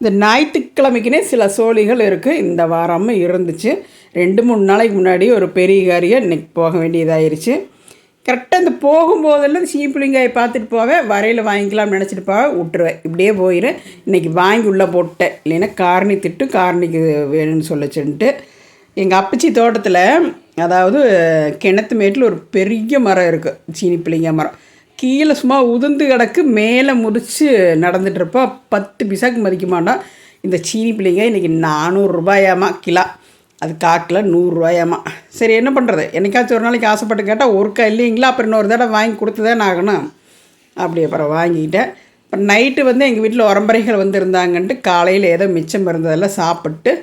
இந்த ஞாயிற்றுக்கிழமைக்குனே சில சோழிகள் இருக்குது. இந்த வாரமும் இருந்துச்சு. 2-3 நாளைக்கு முன்னாடி ஒரு பெரிய காரியம் இன்றைக்கி போக வேண்டியதாயிருச்சு. கரெக்டாக இந்த போகும்போதெல்லாம் சீப்புளிங்காயை பார்த்துட்டு போவேன், வரையில் வாங்கிக்கலாம்னு நினச்சிட்டு போவேன், விட்டுருவேன், இப்படியே போயிடும். இன்றைக்கி வாங்கி உள்ளே போட்டேன், இல்லைன்னா காரணி திட்டு காரணிக்கு வேணும்னு சொல்லிச்சுன்ட்டு. எங்கள் அப்பச்சி தோட்டத்தில், அதாவது கிணத்து மேட்டில் ஒரு பெரிய மரம் இருக்குது, சீனி பிள்ளைங்க மரம். கீழே சும்மா உதிர்ந்து கிடக்கு, மேலே முடித்து நடந்துகிட்ருப்போ 10 பைசாக்கு மதிக்க மாட்டோம். இந்த சீனி பிள்ளைங்க இன்றைக்கி 400 ரூபாயாமா கிலோ, அது காக்கில் 100 ரூபாயாமா. சரி என்ன பண்ணுறது, என்னைக்காச்சும் ஒரு நாளைக்கு ஆசைப்பட்டு கேட்டால் ஒருக்கா இல்லைங்களா, அப்புறம் இன்னொரு தடவை வாங்கி கொடுத்து தான் ஆகணும். அப்படி அப்புறம் வாங்கிக்கிட்டேன். அப்புறம் நைட்டு எங்கள் வீட்டில் உரம்பரைகள் இருந்தாங்கன்ட்டு காலையில் ஏதோ மிச்சம் இருந்ததெல்லாம் சாப்பிட்டு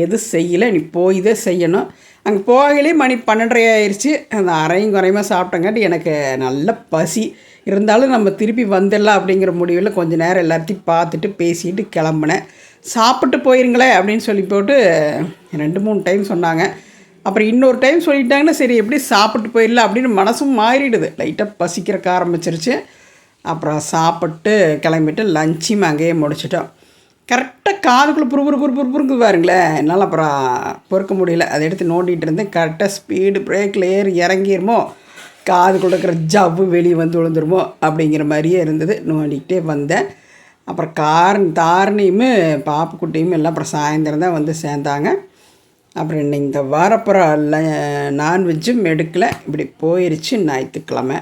எது செய்யலை, நீ போய் தான் செய்யணும். அங்கே போகலே மணி 12:30 ஆயிடுச்சு. அந்த அரையும் குறையுமா சாப்பிட்டங்காட்டி எனக்கு நல்ல பசி இருந்தாலும் நம்ம திருப்பி வந்துடலாம் அப்படிங்கிற முடிவில் கொஞ்சம் நேரம் எல்லாத்தையும் பார்த்துட்டு பேசிட்டு கிளம்புனேன். சாப்பிட்டு போயிருங்களே அப்படின்னு சொல்லி போட்டு 2-3 டைம் சொன்னாங்க. அப்புறம் இன்னொரு டைம் சொல்லிட்டாங்கன்னா சரி எப்படி சாப்பிட்டு போயிடலாம் அப்படின்னு மனசும் மாறிடுது. லைட்டாக பசிக்கிறக்க ஆரம்பிச்சிருச்சு. அப்புறம் சாப்பிட்டு கிளம்பிட்டு லஞ்சும் அங்கேயே முடிச்சிட்டோம். கரெக்டாக காதுக்குள்ளே புருங்குது பாருங்களேன். என்னால் அப்புறம் பொறுக்க முடியல. அதை எடுத்து நோண்டிகிட்டு இருந்தேன். கரெக்டாக ஸ்பீடு பிரேக்கில் ஏறி இறங்கிருமோ, காதுக்குள்ளே இருக்கிற ஜவ்வு வெளியே வந்து விழுந்துருமோ அப்படிங்கிற மாதிரியே இருந்தது. நோண்டிக்கிட்டே வந்தேன். அப்புறம் தாரணியுமே பாப்புக்குட்டியும் எல்லாம் அப்புறம் சாயந்தரம் தான் வந்து சேர்ந்தாங்க. அப்புறம் இன்னைக்கு இந்த வாரப்புறம் நான்வெஜ்ஜும் எடுக்கலை. இப்படி போயிடுச்சு ஞாயிற்றுக்கிழமை.